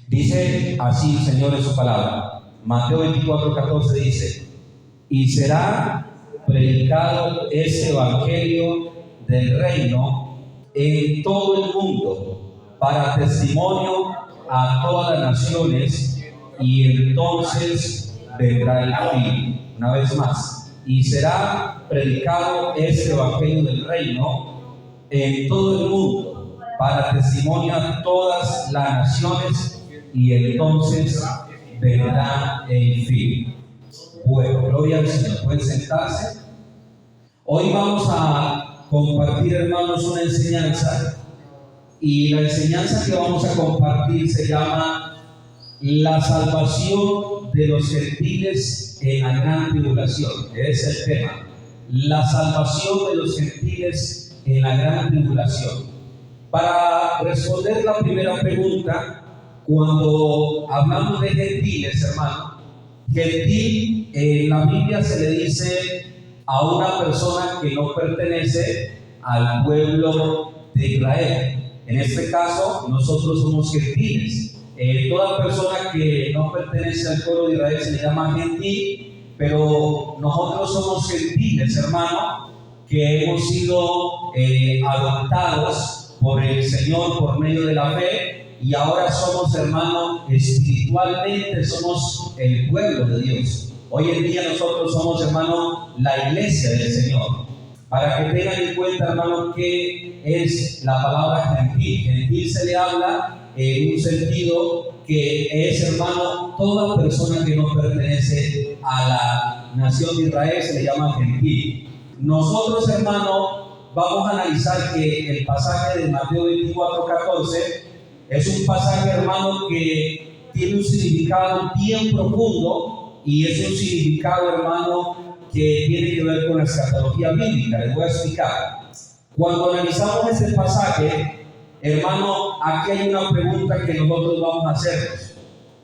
Dice así el Señor en su palabra. Mateo 24:14 dice: y será predicado ese evangelio del reino en todo el mundo para testimonio a todas las naciones, y entonces vendrá el fin. Una vez más, y será predicado este evangelio del reino en todo el mundo para testimonio a todas las naciones, y entonces vendrá el fin. Bueno, gloria al Señor. Pueden sentarse. Hoy vamos a compartir, hermanos, una enseñanza, y la enseñanza que vamos a compartir se llama la salvación de los gentiles en la gran tribulación. Ese es el tema, la salvación de los gentiles en la gran tribulación. Para responder la primera pregunta, cuando hablamos de gentiles, hermano, gentil en la Biblia se le dice a una persona que no pertenece al pueblo de Israel. En este caso, nosotros somos gentiles. Toda persona que no pertenece al pueblo de Israel se le llama gentil, pero nosotros somos gentiles, hermano, que hemos sido adoptados por el Señor por medio de la fe, y ahora somos, hermano, espiritualmente somos el pueblo de Dios. Hoy en día nosotros somos, hermano, la iglesia del Señor. Para que tengan en cuenta, hermano, que es la palabra gentil. Gentil se le habla en un sentido que es, hermano, toda persona que no pertenece a la nación de Israel se le llama gentil. Nosotros, hermano, vamos a analizar que el pasaje de Mateo 24:14 es un pasaje, hermano, que tiene un significado bien profundo, y es un significado, hermano, que tiene que ver con la escatología bíblica. Les voy a explicar. Cuando analizamos este pasaje, hermano, aquí hay una pregunta que nosotros vamos a hacernos.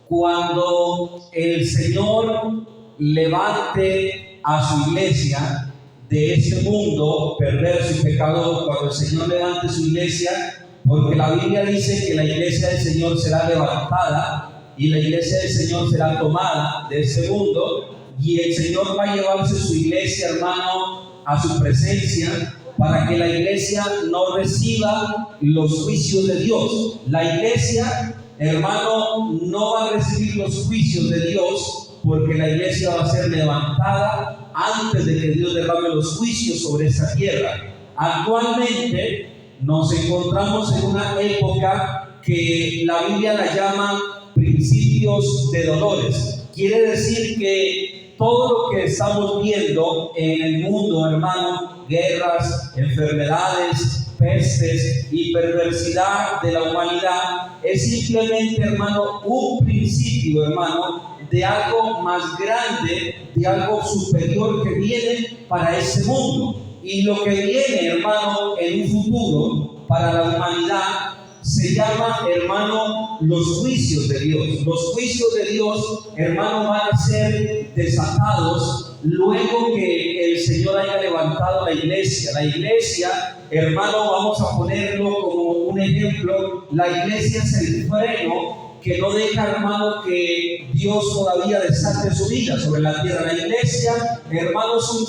Cuando el Señor levante a su iglesia de este mundo perverso y pecador, cuando el Señor levante su iglesia, porque la Biblia dice que la iglesia del Señor será levantada y la iglesia del Señor será tomada de este mundo, y el Señor va a llevarse su iglesia, hermano, a su presencia, para que la iglesia no reciba los juicios de Dios. La iglesia, hermano, no va a recibir los juicios de Dios, porque la iglesia va a ser levantada antes de que Dios derrame los juicios sobre esta tierra. Actualmente nos encontramos en una época que la Biblia la llama principios de dolores. Quiere decir que todo lo que estamos viendo en el mundo, hermano, guerras, enfermedades, pestes y perversidad de la humanidad, es simplemente, hermano, un principio, hermano, de algo más grande, de algo superior que viene para este mundo. Y lo que viene, hermano, en un futuro para la humanidad se llama, hermano, los juicios de Dios. Los juicios de Dios, hermano, van a ser desatados luego que el Señor haya levantado la iglesia. La iglesia, hermano, vamos a ponerlo como un ejemplo, la iglesia es el freno que no deja, hermano, que Dios todavía desate su vida sobre la tierra. La iglesia, hermano, es un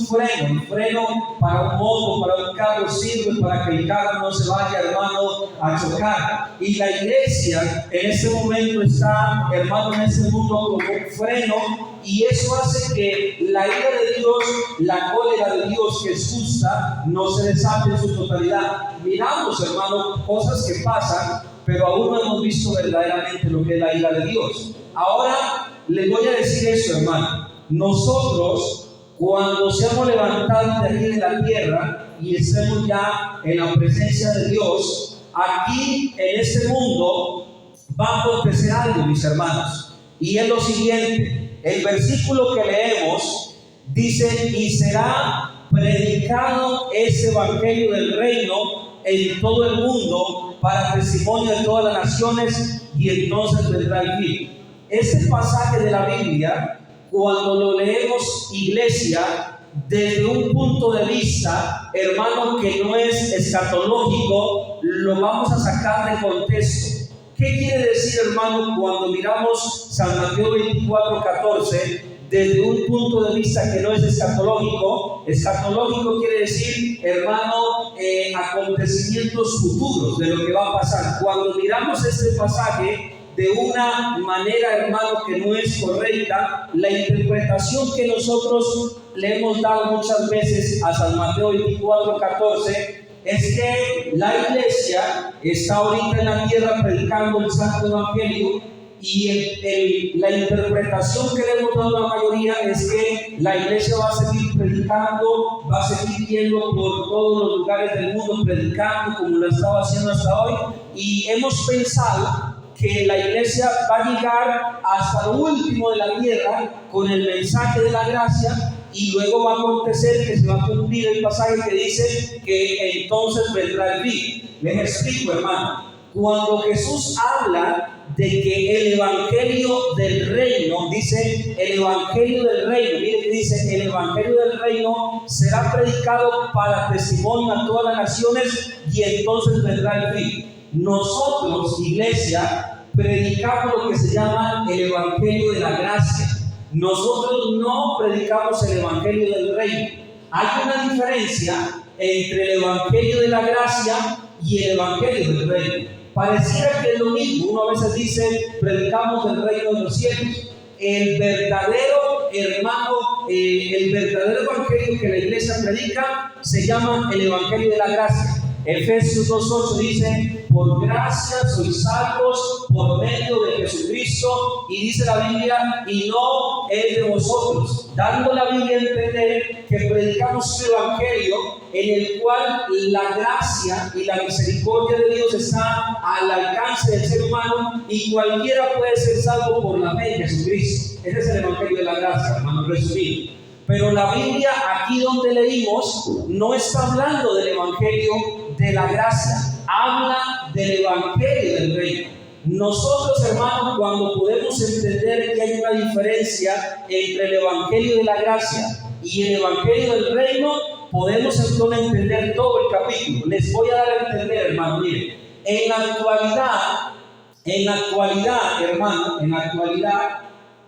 freno para un moto, para un carro, sirve para que el carro no se vaya, hermano, a chocar. Y la iglesia en ese momento está, hermano, en ese mundo como un freno, y eso hace que la ira de Dios, la cólera de Dios, que es justa, no se desate en su totalidad. Miramos, hermano, cosas que pasan, pero aún no hemos visto verdaderamente lo que es la ira de Dios. Ahora les voy a decir eso, hermano. Nosotros, cuando seamos levantados de aquí de la tierra y estemos ya en la presencia de Dios, aquí en este mundo va a acontecer algo, mis hermanos, y es lo siguiente. El versículo que leemos dice: y será predicado ese evangelio del reino en todo el mundo para testimonio de todas las naciones, y entonces vendrá el fin. Este pasaje de la Biblia, cuando lo leemos, iglesia, desde un punto de vista, hermano, que no es escatológico, lo vamos a sacar de contexto. ¿Qué quiere decir, hermano, cuando miramos San Mateo 24:14 desde un punto de vista que no es escatológico? Escatológico quiere decir, hermano, acontecimientos futuros de lo que va a pasar. Cuando miramos este pasaje de una manera, hermano, que no es correcta, la interpretación que nosotros le hemos dado muchas veces a San Mateo 24:14 es que la iglesia está ahorita en la tierra predicando el Santo Evangelio, y la interpretación que le hemos dado a la mayoría es que la iglesia va a seguir predicando, va a seguir yendo por todos los lugares del mundo predicando como lo estaba haciendo hasta hoy, y hemos pensado que la iglesia va a llegar hasta lo último de la tierra con el mensaje de la gracia, y luego va a acontecer que se va a cumplir el pasaje que dice que entonces vendrá el fin. Les explico, hermano. Cuando Jesús habla de que el evangelio del reino, dice el evangelio del reino, miren que dice el evangelio del reino será predicado para testimonio a todas las naciones y entonces vendrá el fin. Nosotros, iglesia, predicamos lo que se llama el evangelio de la gracia. Nosotros no predicamos el evangelio del reino. Hay una diferencia entre el evangelio de la gracia y el evangelio del reino. Pareciera que es lo mismo. Uno a veces dice, predicamos el reino de los cielos. El verdadero, hermano, el verdadero evangelio que la iglesia predica se llama el evangelio de la gracia. Efesios 2:8 dice, por gracia sois salvos por medio de Jesucristo, y dice la Biblia, y no es de vosotros, dando la Biblia a entender que predicamos un evangelio en el cual la gracia y la misericordia de Dios está al alcance del ser humano, y cualquiera puede ser salvo por la fe en Jesucristo. Ese es el evangelio de la gracia, hermano, resumido. Pero la Biblia, aquí donde leímos, no está hablando del evangelio de la gracia, habla del evangelio del reino. Nosotros, hermanos, cuando podemos entender que hay una diferencia entre el evangelio de la gracia y el evangelio del reino, podemos entonces entender todo el capítulo. Les voy a dar a entender, hermano, miren, en la actualidad, hermano,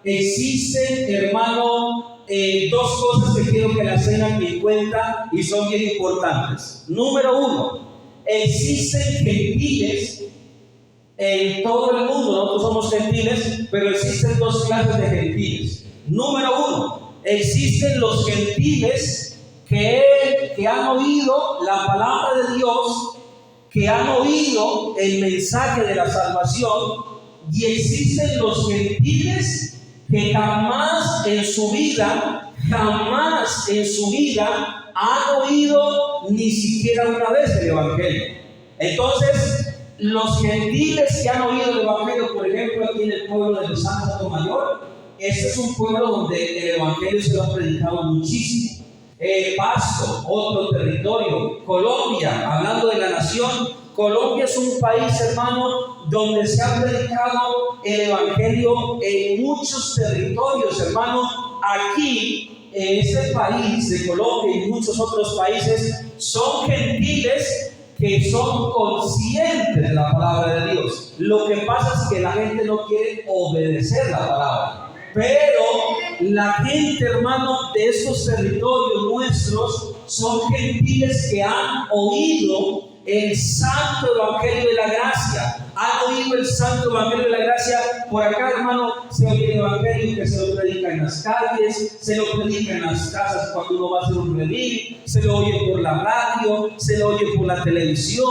existen, hermano, dos cosas que quiero que las tengan en cuenta y son bien importantes. Número uno, existen gentiles en todo el mundo. Nosotros somos gentiles, pero existen dos clases de gentiles. Número uno, existen los gentiles que han oído la palabra de Dios, que han oído el mensaje de la salvación, y existen los gentiles que jamás en su vida han oído ni siquiera una vez el evangelio. Entonces, los gentiles que han oído el evangelio, por ejemplo, aquí en el pueblo de San Sotomayor, este es un pueblo donde el evangelio se lo ha predicado muchísimo. Pasto, otro territorio. Colombia, hablando de la nación, Colombia es un país, hermano, donde se ha predicado el evangelio en muchos territorios, hermano. Aquí, en este país de Colombia y muchos otros países, son gentiles que son conscientes de la palabra de Dios. Lo que pasa es que la gente no quiere obedecer la palabra. Pero la gente, hermano, de estos territorios nuestros son gentiles que han oído el santo evangelio de la gracia. Han oído el santo evangelio de la gracia. Por acá, hermano, se oye el evangelio que se lo predica en las calles, se lo predica en las casas cuando uno va a hacer un redil, se lo oye por la radio, se lo oye por la televisión.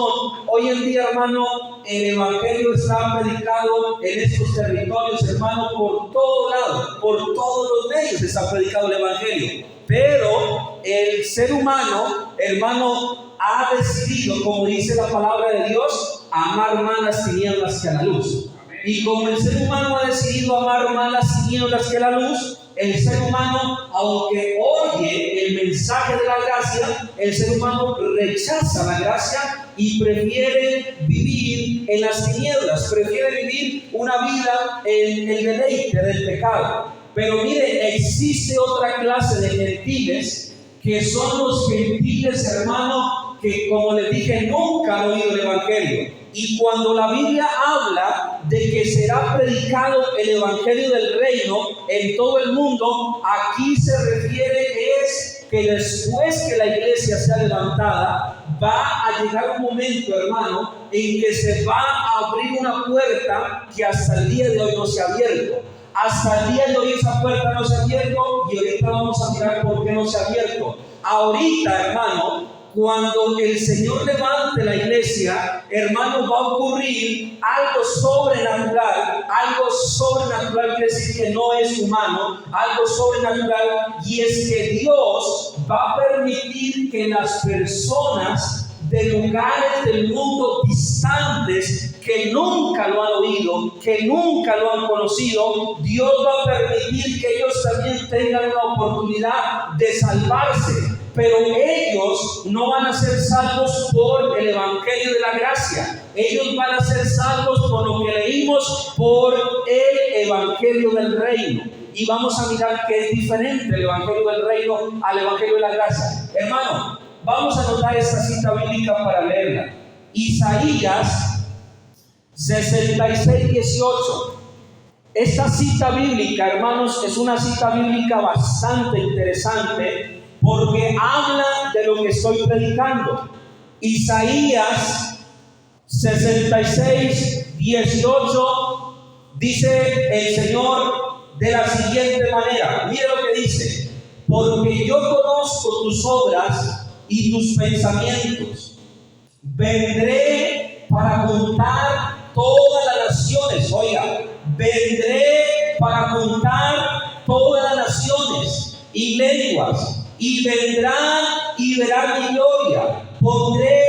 Hoy en día, hermano, el evangelio está predicado en estos territorios, hermano, por todo lado, por todos los medios está predicado el evangelio. Pero el ser humano, hermano, ha decidido, como dice la palabra de Dios, amar más las tinieblas que a la luz. Y como el ser humano ha decidido amar más las tinieblas que la luz, el ser humano, aunque oye el mensaje de la gracia, el ser humano rechaza la gracia y prefiere vivir en las tinieblas, prefiere vivir una vida en el deleite del pecado. Pero mire, existe otra clase de gentiles, que son los gentiles, hermano, que, como les dije, nunca han oído el Evangelio. Y cuando la Biblia habla de que será predicado el Evangelio del reino en todo el mundo, aquí se refiere es que después que la iglesia sea levantada, va a llegar un momento, hermano, en que se va a abrir una puerta que hasta el día de hoy no se ha abierto. Hasta el día de hoy esa puerta no se ha abierto, y ahorita vamos a mirar por qué no se ha abierto. Ahorita, hermano, cuando el Señor levante la iglesia, hermano, va a ocurrir algo sobrenatural. Algo sobrenatural quiere decir que no es humano, algo sobrenatural, y es que Dios va a permitir que las personas de lugares del mundo distantes, que nunca lo han oído, que nunca lo han conocido, Dios va a permitir que ellos también tengan una oportunidad de salvarse. Pero ellos no van a ser salvos por el Evangelio de la gracia. Ellos van a ser salvos por lo que leímos, por el Evangelio del reino. Y vamos a mirar que es diferente el Evangelio del reino al Evangelio de la gracia. Hermano, vamos a anotar esta cita bíblica para leerla. Isaías 66:18. Esta cita bíblica, hermanos, es una cita bíblica bastante interesante, porque habla de lo que estoy predicando. Isaías 66:18 dice el Señor de la siguiente manera. Mira lo que dice: porque yo conozco tus obras y tus pensamientos. Vendré para juntar todas las naciones. Oiga, vendré para juntar todas las naciones y lenguas, y vendrán y verán mi gloria. Pondré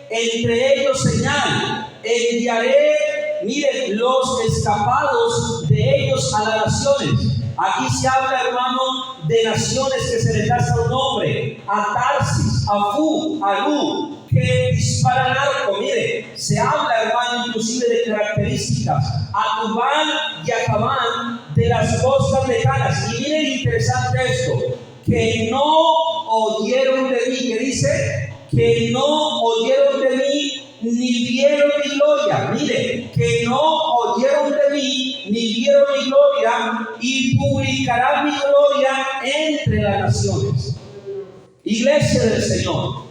entre ellos señal, enviaré, miren, los escapados de ellos a las naciones. Aquí se habla, hermano, de naciones que se les da un nombre: a Tarsis, a Fu, a Lu, que disparan arco. Mire, se habla, hermano, inclusive de características: a Tubal y a Cabán, de las costas lejanas. Y miren, interesante esto: que no oyeron de mí. ¿Qué dice? Que no oyeron de mí, ni vieron mi gloria. Mire, que no oyeron de mí, ni vieron mi gloria, y publicarán mi gloria entre las naciones. Iglesia del Señor,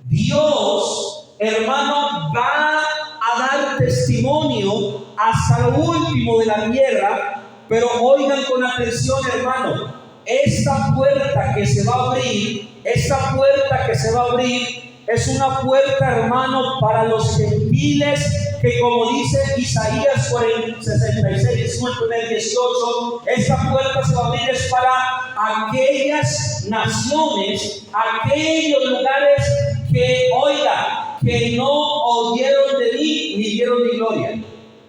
Dios, hermano, va a dar testimonio hasta lo último de la tierra. Pero oigan con atención, hermano, esta puerta que se va a abrir, esta puerta que se va a abrir, es una puerta, hermano, para los gentiles, que, como dice Isaías 66, 18, esta puerta se va a abrir es para aquellas naciones, aquellos lugares que, oiga, que no oyeron de mí ni vieron mi gloria.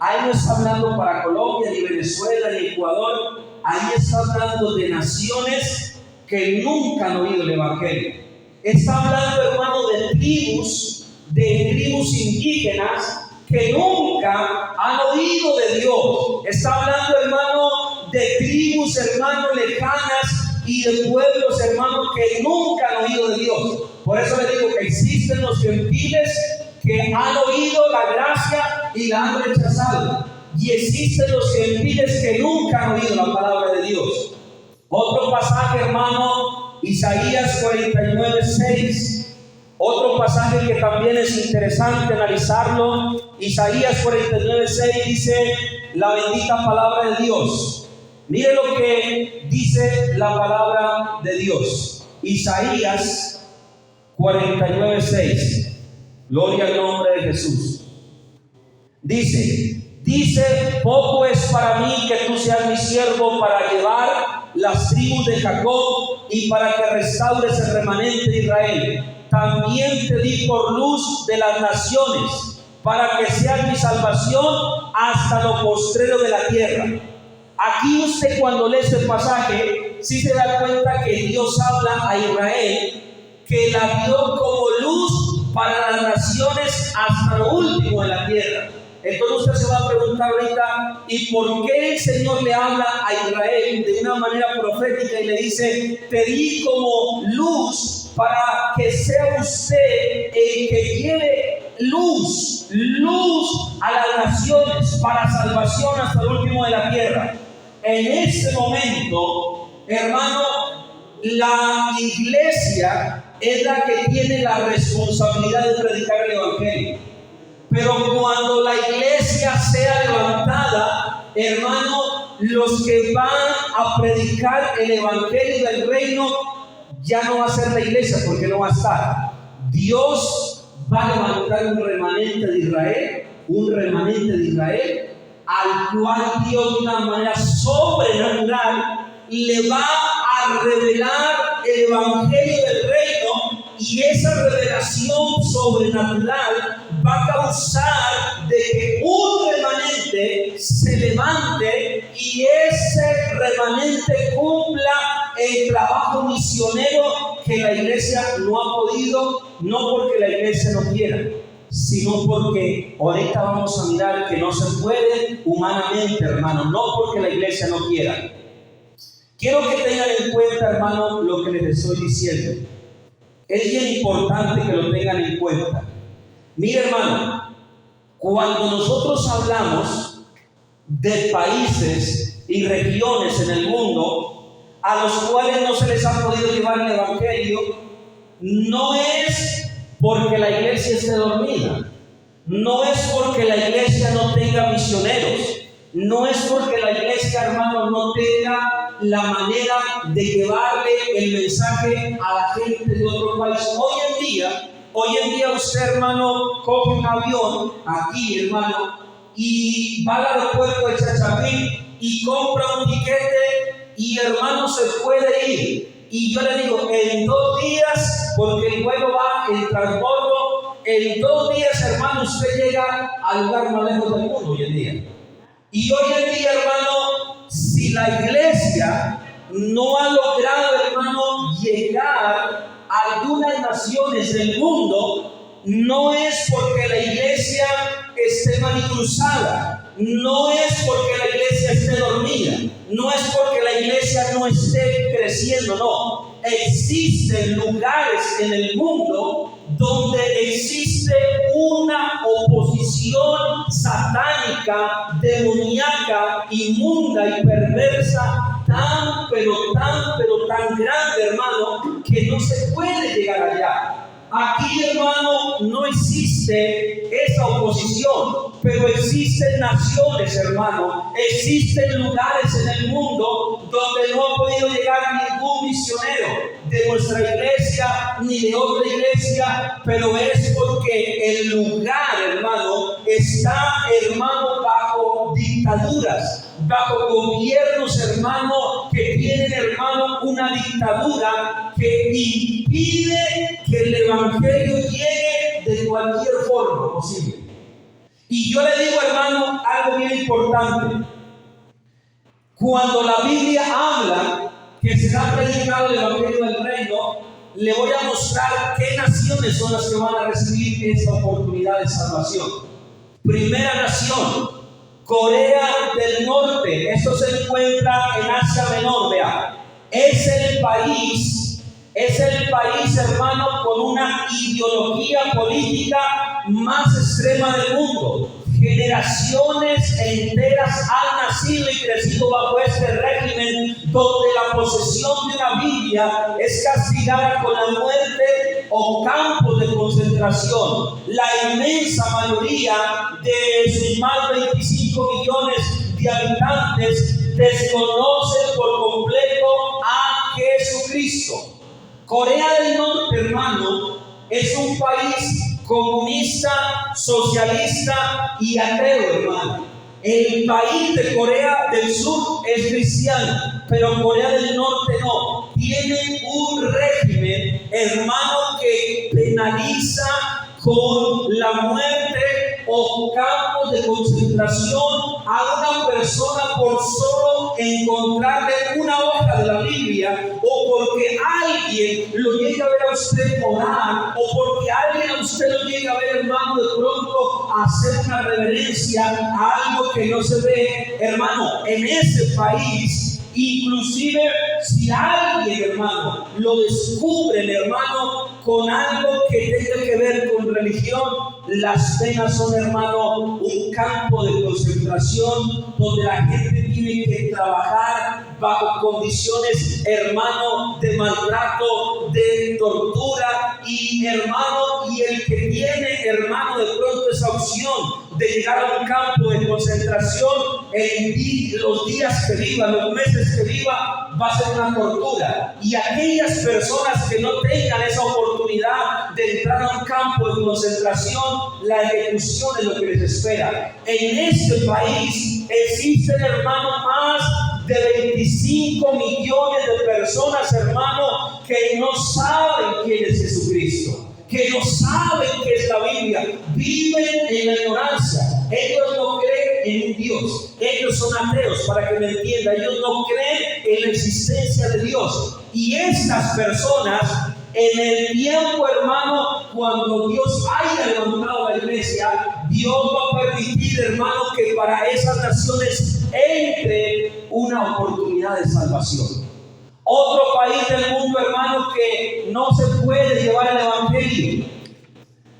Ahí no está hablando para Colombia, ni Venezuela, ni Ecuador. Ahí está hablando de naciones que nunca han oído el Evangelio. Está hablando, hermano, de tribus indígenas que nunca han oído de Dios. Está hablando, hermano, de tribus, hermano, lejanas, y de pueblos, hermano, que nunca han oído de Dios. Por eso le digo que existen los gentiles que han oído la gracia y la han rechazado, y existen los gentiles que nunca han oído la palabra de Dios. Otro pasaje, hermano, Isaías 49:6. Otro pasaje que también es interesante analizarlo. Isaías 49:6 dice la bendita palabra de Dios. Mire lo que dice la palabra de Dios. Isaías 49:6. Gloria al nombre de Jesús. Dice, poco es para mí que tú seas mi siervo para llevar las tribus de Jacob y para que restaures el remanente de Israel. También te di por luz de las naciones, para que seas mi salvación hasta lo postrero de la tierra. Aquí usted, cuando lee este pasaje, sí se da cuenta que Dios habla a Israel, que la dio como luz para las naciones hasta lo último de la tierra. Entonces usted se va a preguntar ahorita: ¿y por qué el Señor le habla a Israel de una manera profética y le dice: te di como luz para que sea usted el que lleve luz a las naciones para salvación hasta el último de la tierra. En este momento, hermano, la iglesia es la que tiene la responsabilidad de predicar el evangelio. Pero cuando la iglesia sea levantada, hermano, los que van a predicar el evangelio del reino ya no va a ser la iglesia, porque no va a estar. Dios va a levantar un remanente de Israel, al cual Dios de una manera sobrenatural le va a revelar el evangelio del reino, y esa revelación sobrenatural va a causar de que un remanente se levante y ese remanente cumpla el trabajo misionero que la iglesia no ha podido, no porque la iglesia no quiera, sino porque ahorita vamos a mirar que no se puede humanamente, hermano, no porque la iglesia no quiera. Quiero que tengan en cuenta, hermano, lo que les estoy diciendo. Es bien importante que lo tengan en cuenta. Mire, hermano, cuando nosotros hablamos de países y regiones en el mundo a los cuales no se les ha podido llevar el evangelio, no es porque la iglesia esté dormida, no es porque la iglesia no tenga misioneros, no es porque la iglesia, hermano, no tenga la manera de llevarle el mensaje a la gente de otro país. Hoy en día usted, hermano, coge un avión aquí, hermano, y va al aeropuerto de Chachapín y compra un tiquete y, hermano, se puede ir. Y yo le digo, en 2 días, porque el vuelo va en transbordo, en 2 días, hermano, usted llega al lugar más lejos del mundo hoy en día. Y hoy en día, hermano, si la iglesia no ha logrado, hermano, llegar a algunas naciones del mundo, no es porque la iglesia esté mal cruzada, no es porque la iglesia esté dormida, no es porque la iglesia no esté creciendo, no. Existen lugares en el mundo donde existe una oposición satánica, demoníaca, inmunda y perversa tan grande, hermano, que no se puede llegar allá. Aquí, hermano, no existe esa oposición, pero existen naciones, hermano, existen lugares en el mundo donde no ha podido llegar ningún misionero de nuestra iglesia ni de otra iglesia, pero es porque el lugar, hermano, está, hermano, bajo dictaduras, bajo gobiernos, hermano, que tienen, hermano, una dictadura que impide que el evangelio llegue de cualquier forma posible. Y yo le digo, hermano, algo bien importante. Cuando la Biblia habla que será predicado el evangelio del reino, le voy a mostrar qué naciones son las que van a recibir esta oportunidad de salvación. Primera nación, Corea del Norte. Esto se encuentra en Asia Menor, vea. Es el país, hermano, con una ideología política más extrema del mundo. Generaciones enteras han nacido y crecido bajo este régimen donde la posesión de una Biblia es castigada con la muerte o campos de concentración. La inmensa mayoría de sus más de 25 millones de habitantes desconocen por completo a Jesucristo. Corea del Norte, hermano, es un país comunista, socialista y ateo, hermano. El país de Corea del Sur es cristiano, pero Corea del Norte no. Tienen un régimen, hermano, que penaliza con la muerte o campos de concentración a una persona por solo encontrarle una hoja de la Biblia, o porque alguien lo llega a ver a usted orar, o porque alguien a usted lo llega a ver, hermano, de pronto a hacer una reverencia a algo que no se ve. Hermano, en ese país Inclusive si alguien, hermano, lo descubren, hermano, con algo que tenga que ver con religión, las penas son, hermano, un campo de concentración donde la gente tiene que trabajar bajo condiciones, hermano, de maltrato, de tortura, y hermano, y el que tiene, hermano, de pronto esa opción de llegar a un campo de concentración en los días que viva, los meses que viva, va a ser una tortura. Y aquellas personas que no tengan esa oportunidad de entrar a un campo de concentración, la ejecución es lo que les espera. En este país existen, hermano, más de 25 millones de personas, hermano, que no saben quién es Jesucristo, que no saben qué es la Biblia, viven en la ignorancia. Ellos no creen en un Dios, ellos son ateos, para que me entienda. Ellos no creen en la existencia de Dios. Y estas personas, en el tiempo, hermano, cuando Dios haya levantado la iglesia, Dios va a permitir, hermano, que para esas naciones entre una oportunidad de salvación. Otro país del mundo, hermano, que no se puede llevar el evangelio,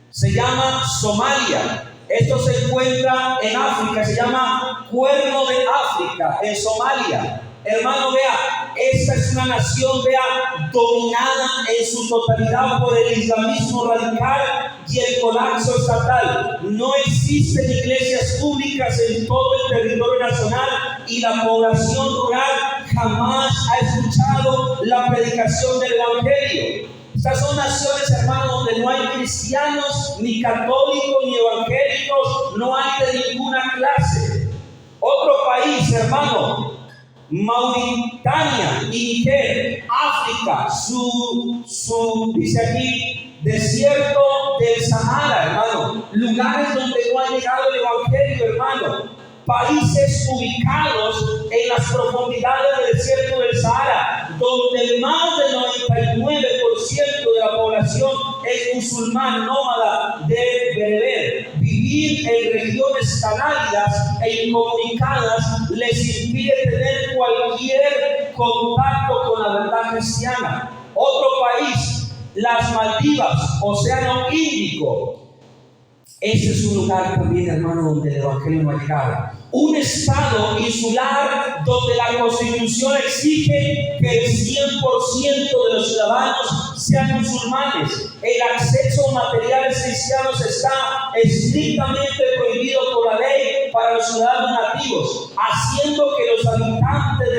se llama Somalia. Esto se encuentra en África, se llama Cuerno de África, en Somalia. Hermano, vea, esta es una nación, vea, dominada en su totalidad por el islamismo radical y el colapso estatal. No existen iglesias públicas en todo el territorio nacional y la población rural jamás ha escuchado la predicación del evangelio. Estas son naciones, hermanos, donde no hay cristianos, ni católicos, ni evangélicos, no hay de ninguna clase. Otro país, hermano, Mauritania y Níger, África, dice aquí, desierto del Sahara, hermano, lugares donde no ha llegado el evangelio, hermano. Países ubicados en las profundidades del desierto del Sahara, donde más del 99% de la población es musulmán, nómada de bereber. Vivir en regiones canáridas e incomunicadas les impide tener cualquier contacto con la verdad cristiana. Otro país, las Maldivas, Océano Índico. Ese es un lugar también, hermano, donde el evangelio no ha llegado. Un estado insular donde la Constitución exige que el 100% de los ciudadanos sean musulmanes. El acceso a materiales cristianos está estrictamente prohibido por la ley para los ciudadanos nativos, haciendo que los habitantes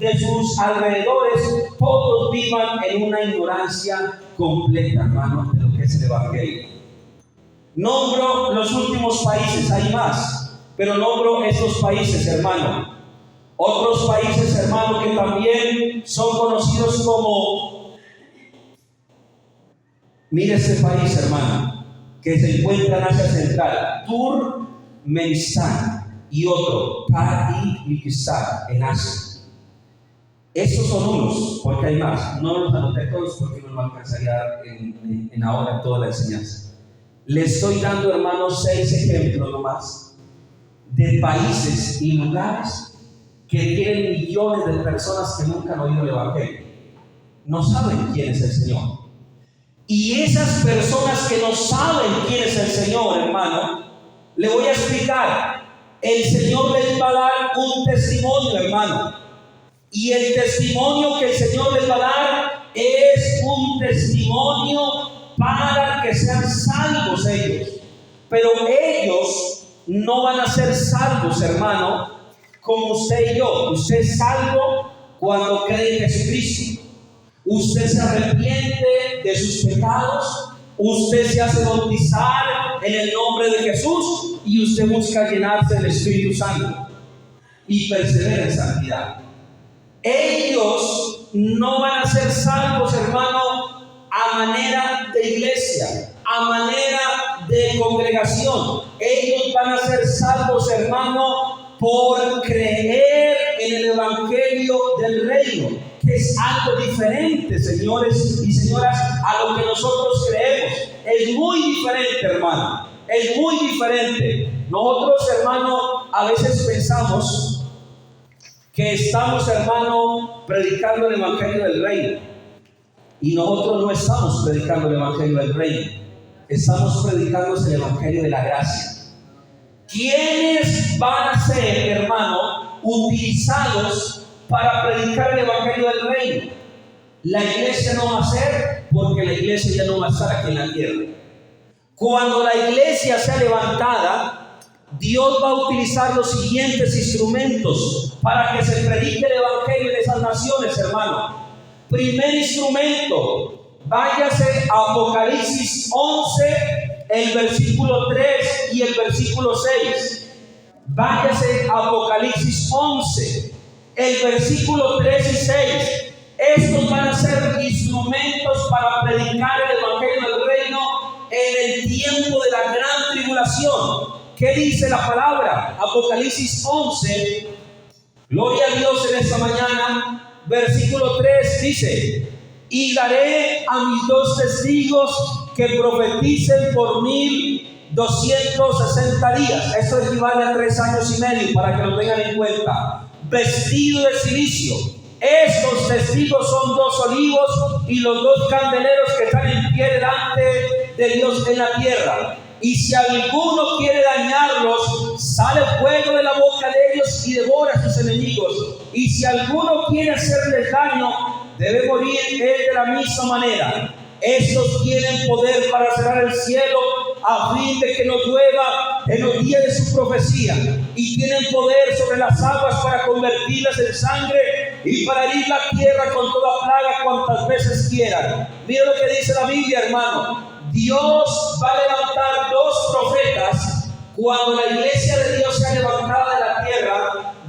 de sus alrededores todos vivan en una ignorancia completa, hermano, de lo que es el evangelio. Nombro los últimos países, hay más, pero nombro estos países, hermano. Otros países, hermano, que también son conocidos como, mire este país, hermano, que se encuentra en Asia Central, Turkmenistán, y otro, Tayikistán, en Asia. Estos son unos, porque hay más. No los anoté todos porque no me alcanzaría en ahora toda la enseñanza. Les estoy dando, hermanos, 6 ejemplos nomás de países y lugares que tienen millones de personas que nunca han oído el evangelio. No saben quién es el Señor. Y esas personas que no saben quién es el Señor, hermano, le voy a explicar. El Señor les va a dar un testimonio, hermano. Y el testimonio que el Señor les va a dar es un testimonio para que sean salvos ellos. Pero ellos no van a ser salvos, hermano, como usted y yo. Usted es salvo cuando cree en Jesucristo. Usted se arrepiente de sus pecados, usted se hace bautizar en el nombre de Jesús y usted busca llenarse del Espíritu Santo y persevera en santidad. Ellos no van a ser salvos, hermano, a manera de iglesia, a manera de congregación. Ellos van a ser salvos, hermano, por creer en el evangelio del reino, que es algo diferente, señores y señoras, a lo que nosotros creemos. Es muy diferente, hermano, es muy diferente. Nosotros, hermano, a veces pensamos que estamos, hermano, predicando el Evangelio del Reino. Y nosotros no estamos predicando el Evangelio del Reino. Estamos predicando el Evangelio de la gracia. ¿Quiénes van a ser, hermano, utilizados para predicar el Evangelio del Reino? La iglesia no va a ser, porque la iglesia ya no va a estar aquí en la tierra. Cuando la iglesia sea levantada, Dios va a utilizar los siguientes instrumentos para que se predique el Evangelio en esas naciones, hermano. Primer instrumento, váyase a Apocalipsis 11, el versículo 3 y el versículo 6. Váyase a Apocalipsis 11, el versículo 3 y 6. Estos van a ser instrumentos para predicar el Evangelio del Reino en el tiempo de la gran tribulación. ¿Qué dice la palabra? Apocalipsis 11, gloria a Dios en esta mañana, versículo 3 dice: y daré a mis 2 testigos que profeticen por 1260 días. Esto equivale a 3 años y medio, para que lo tengan en cuenta. Vestido de silicio. Estos testigos son 2 olivos y los 2 candeleros que están en pie delante de Dios en la tierra. Y si alguno quiere dañarlos, sale fuego de la boca de ellos y devora a sus enemigos. Y si alguno quiere hacerles daño, debe morir él de la misma manera. Estos tienen poder para cerrar el cielo a fin de que no llueva en los días de su profecía, y tienen poder sobre las aguas para convertirlas en sangre y para herir la tierra con toda plaga cuantas veces quieran. Mira lo que dice la Biblia, hermano. Dios va a levantar 2 profetas. Cuando la iglesia de Dios sea levantada de la tierra,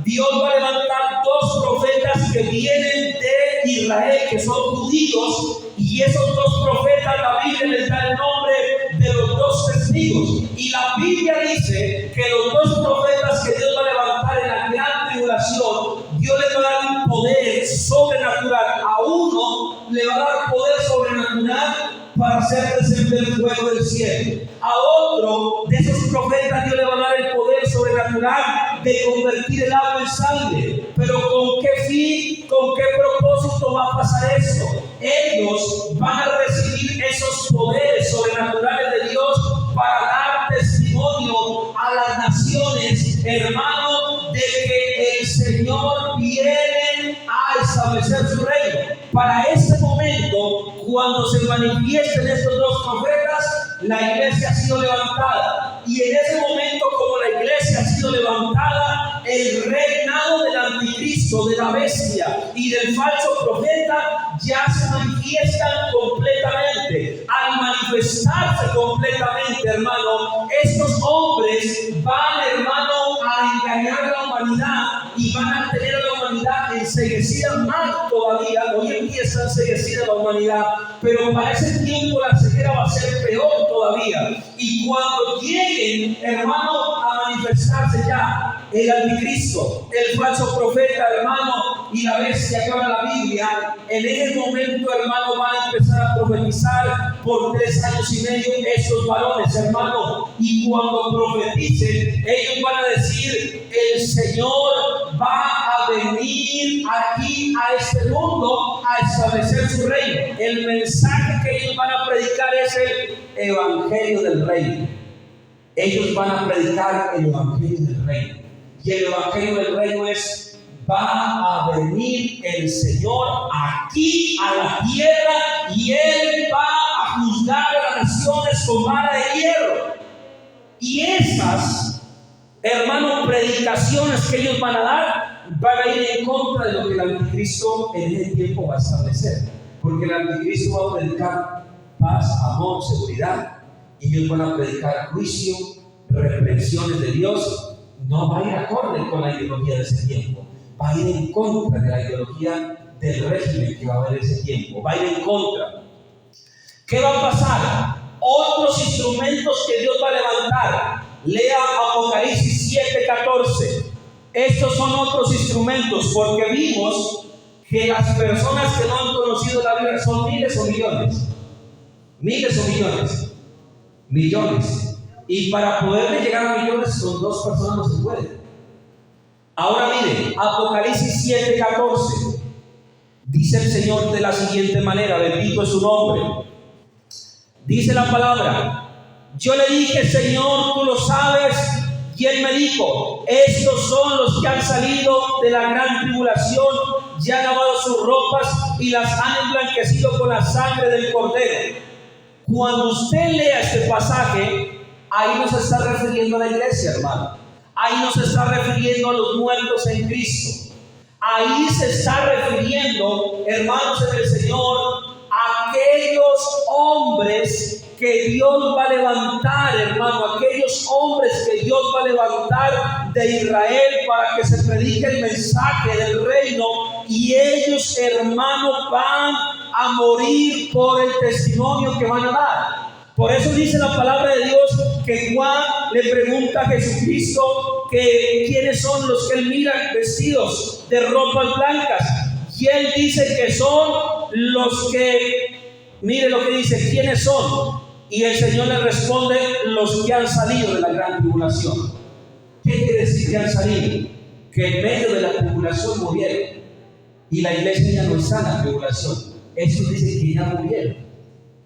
Dios va a levantar 2 profetas que vienen de Israel, que son judíos, y esos 2 profetas, la Biblia les da el nombre de los 2 testigos. Y la Biblia dice que los 2 profetas que Dios va a levantar en la gran tribulación, Dios le va a dar un poder sobrenatural. A uno le va a dar poder sobrenatural para hacer descender el fuego del cielo. A otro de esos profetas Dios le va a dar el poder sobrenatural de convertir el agua en sangre. Pero ¿con qué fin, con qué propósito va a pasar esto? Ellos van a recibir esos poderes sobrenaturales de Dios para dar testimonio a las naciones, hermano, de que el Señor viene a establecer su reino. Para este momento, cuando se manifiesten estos 2 profetas, la iglesia ha sido levantada. Y en ese momento, como la iglesia ha sido levantada, el reinado del anticristo, de la bestia y del falso profeta ya se manifiestan completamente. Al manifestarse completamente, hermano, estos hombres van, hermano, a engañar a la humanidad y van a tener a la humanidad enceguecida más todavía. Hoy en día está enceguecida la humanidad, pero para ese tiempo la ceguera va a ser peor todavía. Y cuando lleguen, hermano, a manifestarse ya el anticristo, el falso profeta, hermano, y la bestia que habla la Biblia, en ese momento, hermano, van a empezar a profetizar por 3 años y medio estos varones, hermano. Y cuando profeticen, ellos van a decir: el Señor va a venir aquí a este mundo a establecer su reino. El mensaje que ellos van a predicar es el Evangelio del Reino. Ellos van a predicar el Evangelio del Reino. Y el Evangelio del Reino es: va a venir el Señor aquí a la tierra y Él va a juzgar a las naciones con vara de hierro. Y esas, hermanos, predicaciones que ellos van a dar van a ir en contra de lo que el anticristo en ese tiempo va a establecer. Porque el anticristo va a predicar paz, amor, seguridad. Y ellos van a predicar juicio, reprensiones de Dios. No va a ir acorde con la ideología de ese tiempo. Va a ir en contra de la ideología del régimen que va a haber en ese tiempo. Va a ir en contra. ¿Qué va a pasar? Otros instrumentos que Dios va a levantar. Lea Apocalipsis 7:14. Estos son otros instrumentos, porque vimos que las personas que no han conocido la Biblia son miles o millones. Miles o millones. Millones. Y para poder llegar a millones con 2 personas no se puede. Ahora mire, Apocalipsis 7:14. Dice el Señor de la siguiente manera, bendito es su nombre. Dice la palabra: yo le dije, Señor, tú lo sabes. Y él me dijo: estos son los que han salido de la gran tribulación, ya han lavado sus ropas y las han emblanquecido con la sangre del Cordero. Cuando usted lea este pasaje, ahí no se está refiriendo a la iglesia, hermano. Ahí no se está refiriendo a los muertos en Cristo. Ahí se está refiriendo, hermanos en el Señor, a aquellos hombres que Dios va a levantar, hermano, aquellos hombres que Dios va a levantar de Israel para que se predique el mensaje del reino, y ellos, hermano, van a morir por el testimonio que van a dar. Por eso dice la palabra de Dios que Juan le pregunta a Jesucristo que quiénes son los que él mira vestidos de ropas blancas, y él dice que son los que, mire lo que dice, ¿quiénes son? Y el Señor le responde: los que han salido de la gran tribulación. ¿Qué quiere decir que han salido? Que en medio de la tribulación murieron, y la iglesia ya no está en la tribulación. Estos dicen que ya murieron.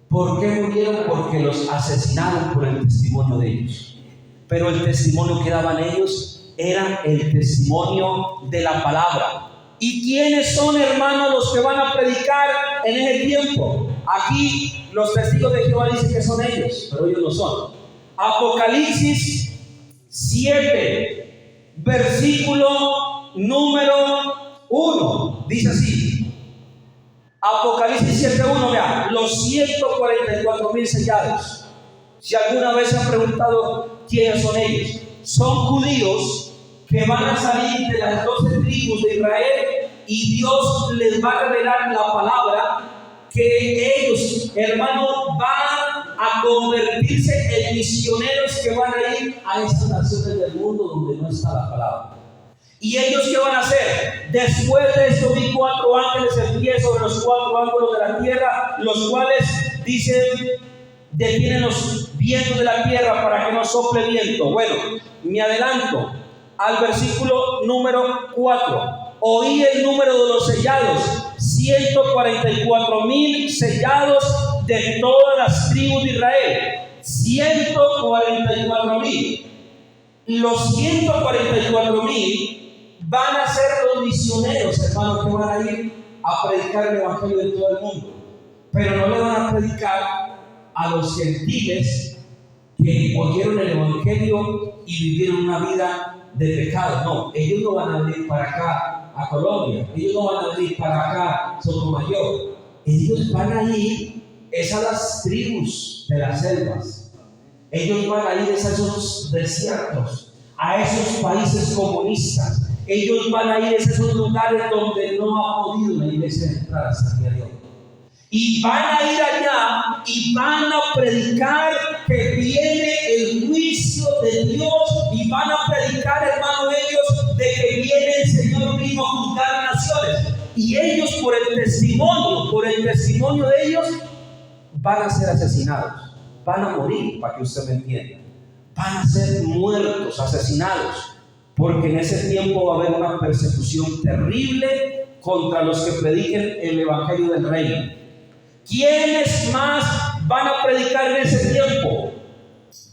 ¿Por qué murieron? Porque los asesinaron por el testimonio de ellos. Pero el testimonio que daban ellos era el testimonio de la palabra. ¿Y quiénes son, hermanos, los que van a predicar en ese tiempo? Aquí los testigos de Jehová dicen que son ellos, pero ellos no son. Apocalipsis 7, versículo número 1, dice así. Apocalipsis 7:1, vea, los 144,000 sellados. Si alguna vez se han preguntado quiénes son ellos, son judíos que van a salir de las 12 tribus de Israel, y Dios les va a revelar la palabra, que ellos, hermanos, van a convertirse en misioneros que van a ir a estas naciones del mundo donde no está la palabra. ¿Y ellos qué van a hacer? Después de esto vi 4 ángeles en pie sobre los 4 ángulos de la tierra, los cuales dicen: detienen los vientos de la tierra para que no sople viento. Bueno, me adelanto al versículo número 4. Oí el número de los sellados: 144,000 sellados de todas las tribus de Israel. 144,000. Los 144,000 van a ser los misioneros, hermanos, que van a ir a predicar el evangelio de todo el mundo. Pero no le van a predicar a los gentiles que oyeron el evangelio y vivieron una vida de pecado. No, ellos no van a venir para acá a Colombia, ellos no van a venir para acá a Sotomayor. Ellos van a ir a las tribus de las selvas. Ellos van a ir a esos desiertos, a esos países comunistas. Ellos van a ir a esos lugares donde no ha podido la iglesia entrar hasta el día de hoy. Y van a ir allá y van a predicar que viene el juicio de Dios, y van a predicar, hermano, ellos, de que viene el Señor mismo a juzgar a naciones. Y ellos, por el testimonio de ellos, van a ser asesinados, van a morir, para que usted me entienda. Van a ser muertos, asesinados, porque en ese tiempo va a haber una persecución terrible contra los que prediquen el evangelio del reino. ¿Quiénes más van a predicar en ese tiempo?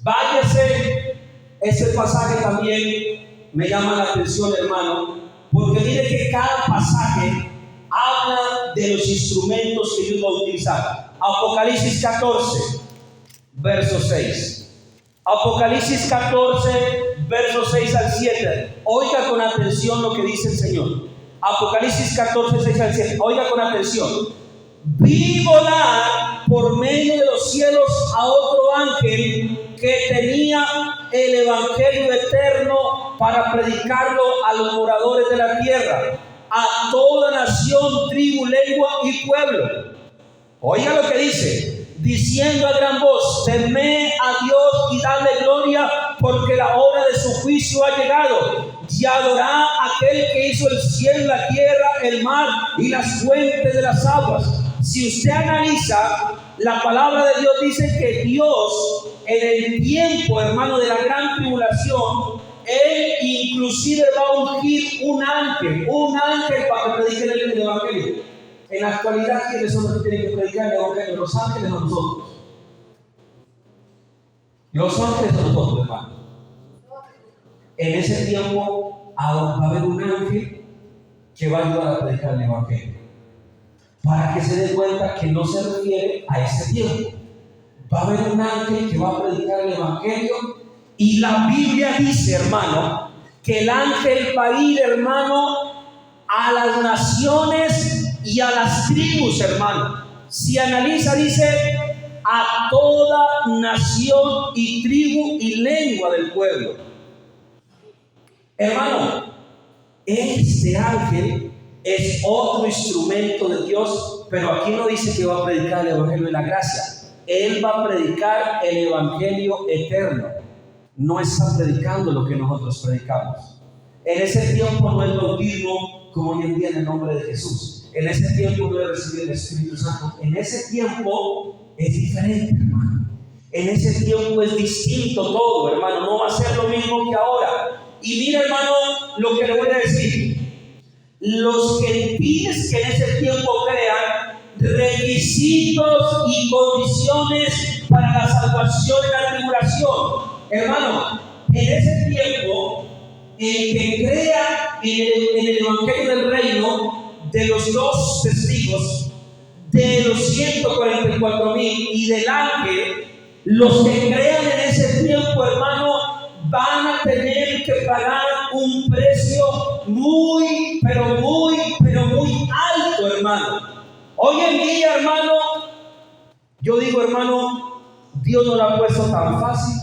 Váyase, ese pasaje también me llama la atención, hermano, porque mire que cada pasaje habla de los instrumentos que Dios va a utilizar. Apocalipsis 14, verso 6. Apocalipsis 14, versos 6 al 7. Oiga con atención lo que dice el Señor. Apocalipsis 14, 6 al 7. Oiga con atención. Vi volar por medio de los cielos a otro ángel que tenía el evangelio eterno para predicarlo a los moradores de la tierra, a toda nación, tribu, lengua y pueblo. Oiga lo que dice, diciendo a gran voz: temed a Dios y dadle gloria, porque la hora de su juicio ha llegado. Y adorad a aquel que hizo el cielo, la tierra, el mar y las fuentes de las aguas. Si usted analiza, la palabra de Dios dice que Dios, en el tiempo, hermano, de la gran tribulación, Él inclusive va a ungir un ángel para que predique el evangelio. En la actualidad, ¿quiénes son los que tienen que predicar el evangelio? ¿Los ángeles o nosotros? Los ángeles o nosotros, hermano. En ese tiempo va a haber un ángel que va a ayudar a predicar el evangelio, para que se dé cuenta que no se refiere a ese tiempo. Va a haber un ángel que va a predicar el evangelio, y la Biblia dice, hermano, que el ángel va a ir, hermano, a las naciones y a las tribus, hermano. Si analiza, dice, a toda nación y tribu y lengua del pueblo. Hermano, este ángel es otro instrumento de Dios, pero aquí no dice que va a predicar el evangelio de la gracia. Él va a predicar el evangelio eterno. No está predicando lo que nosotros predicamos. En ese tiempo no es bautismo como hoy en día en el nombre de Jesús. En ese tiempo no es recibir el Espíritu Santo. En ese tiempo es diferente, hermano. En ese tiempo es distinto todo, hermano. No va a ser lo mismo que ahora. Y mira, hermano, lo que le voy a decir. Los gentiles que en ese tiempo crean requisitos y condiciones para la salvación y la tribulación. Hermano, en ese tiempo, el que crea en el evangelio del reino, de los 2 testigos, de los 144,000 y del ángel, los que crean en ese tiempo, hermano, van a tener que pagar un precio muy, pero muy alto, hermano. Hoy en día, hermano, yo digo, hermano, Dios nos la ha puesto tan fácil,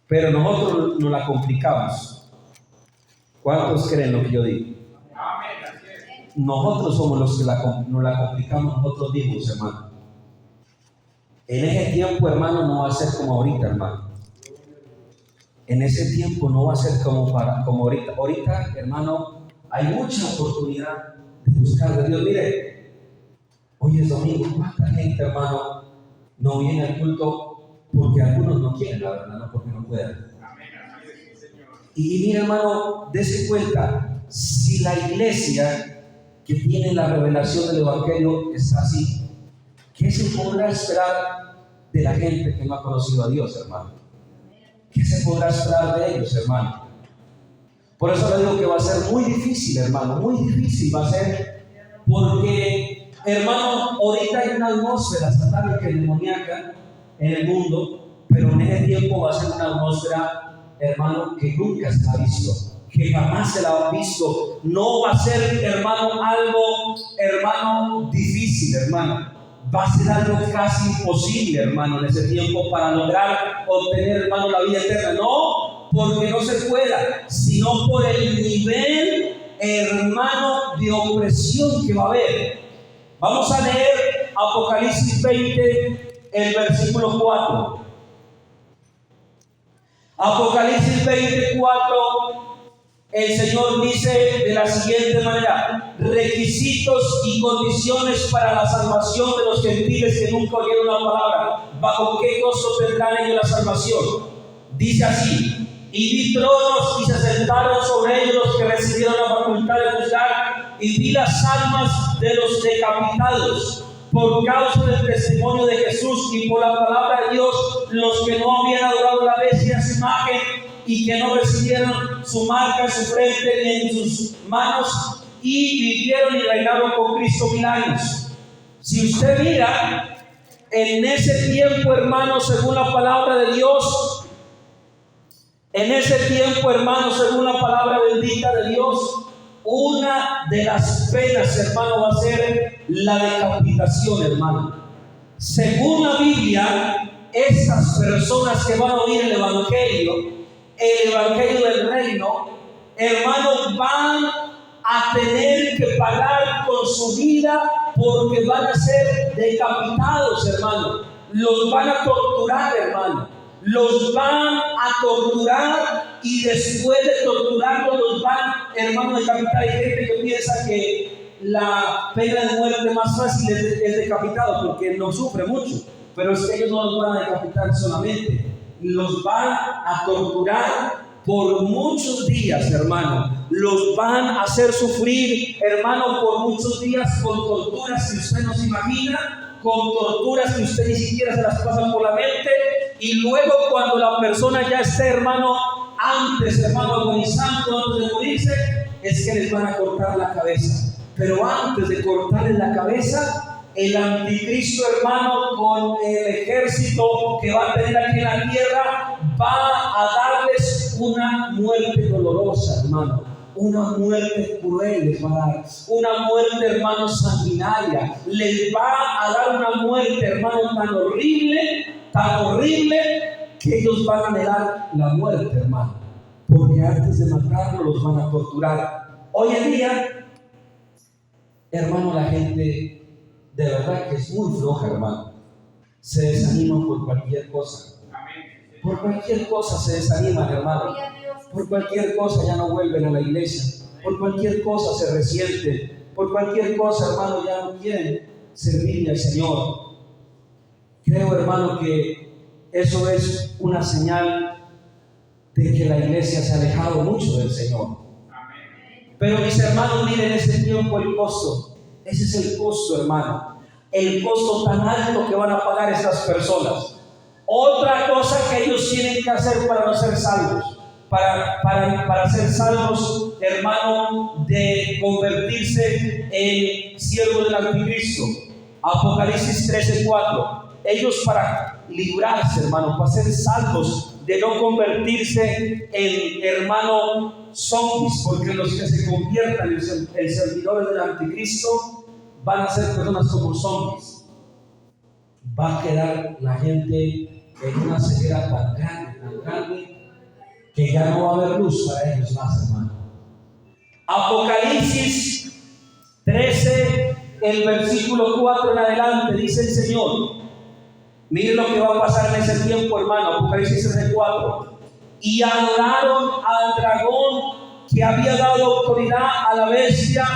pero nosotros nos la complicamos. ¿Cuántos creen lo que yo digo? Nosotros somos los que nos la complicamos nosotros mismos, hermano. En ese tiempo, hermano, no va a ser como ahorita, hermano. En ese tiempo no va a ser como ahorita. Ahorita, hermano, hay mucha oportunidad de buscar de Dios. Mire, hoy es domingo. ¿Cuánta gente, hermano, no viene al culto? Porque algunos no quieren, la verdad, no porque no puedan. Y mira, hermano, dése cuenta, si la iglesia que tiene la revelación del evangelio está así, ¿qué se podrá esperar de la gente que no ha conocido a Dios, hermano? ¿Qué se podrá esperar de ellos, hermano? Por eso le digo que va a ser muy difícil, hermano, muy difícil va a ser, porque, hermano, ahorita hay una atmósfera satánica y demoníaca en el mundo, pero en ese tiempo va a ser una atmósfera, hermano, que nunca se ha visto, que jamás se la ha visto. No va a ser, hermano, algo, hermano, difícil, hermano. Va a ser algo casi imposible, hermano, en ese tiempo para lograr obtener, hermano, la vida eterna. No porque no se pueda, sino por el nivel, hermano, de opresión que va a haber. Vamos a leer Apocalipsis 20, el versículo 4. Apocalipsis 24, el Señor dice de la siguiente manera: requisitos y condiciones para la salvación de los gentiles que nunca oyeron la palabra. ¿Bajo qué costo tendrán ellos la salvación? Dice así: y vi tronos y se sentaron sobre ellos los que recibieron la facultad de juzgar, y vi las almas de los decapitados por causa del testimonio de Jesús y por la palabra de Dios, los que no habían adorado la bestia en su imagen y que no recibieron su marca en su frente ni en sus manos, y vivieron y reinaron con Cristo 1000 años. Si usted mira, en ese tiempo, hermano, según la palabra de Dios, en ese tiempo, hermano, según la palabra bendita de Dios, una de las penas, hermano, va a ser la decapitación, hermano. Según la Biblia, estas personas que van a oír el evangelio del reino, hermano, van a tener que pagar con su vida, porque van a ser decapitados, hermano. Los van a torturar, hermano. Los van a torturar, y después de torturarlos los van, hermano, a decapitar. Hay gente que piensa que la pena de muerte más fácil es decapitado, porque no sufre mucho, pero es que ellos no los van a decapitar solamente, los van a torturar por muchos días, hermano. Los van a hacer sufrir, hermano, por muchos días con torturas que usted no se imagina, con torturas que usted ni siquiera se las pasa por la mente. Y luego cuando la persona ya esté, hermano, hermano, agonizando, antes de morirse, es que les van a cortar la cabeza. Pero antes de cortarles la cabeza, el anticristo, hermano, con el ejército que va a tener aquí en la tierra, va a darles una muerte dolorosa, hermano. Una muerte cruel les va a dar, una muerte, hermano, sanguinaria. Les va a dar una muerte, hermano, tan horrible, que ellos van a anhelar la muerte, hermano, porque antes de matarlo los van a torturar. Hoy en día, hermano, la gente de verdad que es muy floja, hermano. Se desaniman por cualquier cosa. Por cualquier cosa se desaniman, hermano. Por cualquier cosa ya no vuelven a la iglesia. Por cualquier cosa se resienten. Por cualquier cosa, hermano, ya no quieren servirle al Señor. Creo, hermano, que eso es una señal de que la iglesia se ha alejado mucho del Señor. Pero mis hermanos, miren ese tiempo, el costo. Ese es el costo, hermano. El costo tan alto que van a pagar estas personas. Otra cosa que ellos tienen que hacer para no ser salvos. Para ser salvos, hermano, de convertirse en siervos del anticristo. Apocalipsis 13:4. Ellos para librarse, hermano, para ser salvos de no convertirse en, hermano, zombies, porque los que se conviertan en servidores del anticristo van a ser personas como zombies. Va a quedar la gente en una ceguera tan grande, que ya no va a haber luz para ellos más, hermano. Apocalipsis 13, el versículo 4 en adelante, dice el Señor. Miren lo que va a pasar en ese tiempo, hermano. Apocalipsis 13:4. Y adoraron al dragón que había dado autoridad a la bestia,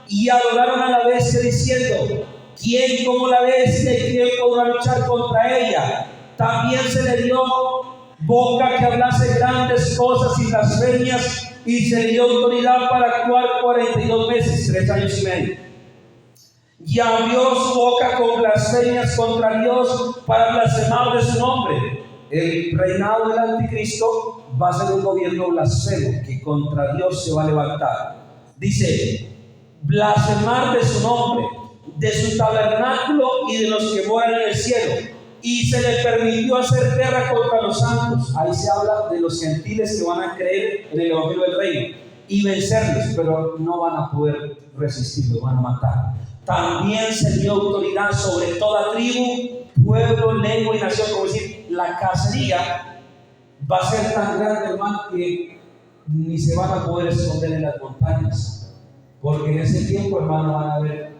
y adoraron a la bestia diciendo: ¿quién como la bestia y quién podrá luchar contra ella? También se le dio boca que hablase grandes cosas y blasfemias, y se le dio autoridad para actuar 42 meses, 3 años y medio. Y abrió su boca con blasfemias contra Dios para blasfemar de su nombre. El reinado del anticristo va a ser un gobierno blasfemo que contra Dios se va a levantar. Dice: blasfemar de su nombre, de su tabernáculo y de los que moran en el cielo. Y se le permitió hacer guerra contra los santos. Ahí se habla de los gentiles que van a creer en el evangelio del reino y vencerlos, pero no van a poder resistirlos, van a matar. También se dio autoridad sobre toda tribu, pueblo, lengua y nación. Como decir, la cacería va a ser tan grande, hermano, que ni se van a poder esconder en las montañas, porque en ese tiempo, hermano, va a haber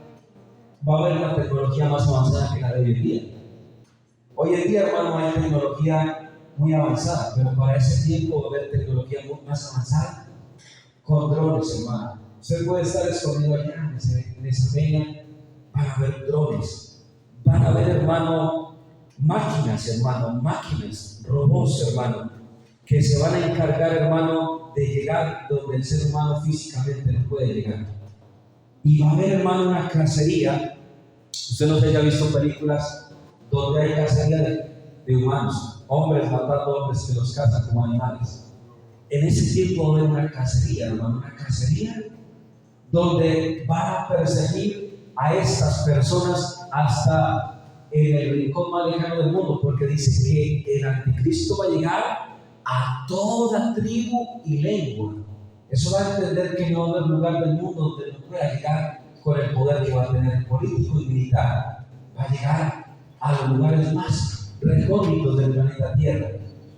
una tecnología más avanzada que la de hoy en día. Hoy en día, hermano, hay tecnología muy avanzada, pero para ese tiempo va a haber tecnología mucho más avanzada, con drones, hermano. Usted puede estar escondido allá en esa peña, van a haber drones, van a haber, hermano, máquinas, robots, hermano, que se van a encargar, hermano, de llegar donde el ser humano físicamente no puede llegar. Y va a haber, hermano, una cacería. Usted no sé si ha visto películas donde hay cacería de humanos, hombres matando hombres que los cazan como animales. En ese tiempo va a haber una cacería, hermano, una cacería donde van a perseguir a estas personas hasta en el rincón más lejano del mundo, porque dice que el anticristo va a llegar a toda tribu y lengua. Eso va a entender que no va a haber lugar del mundo donde no pueda llegar con el poder que va a tener político y militar. Va a llegar a los lugares más recónditos del planeta Tierra.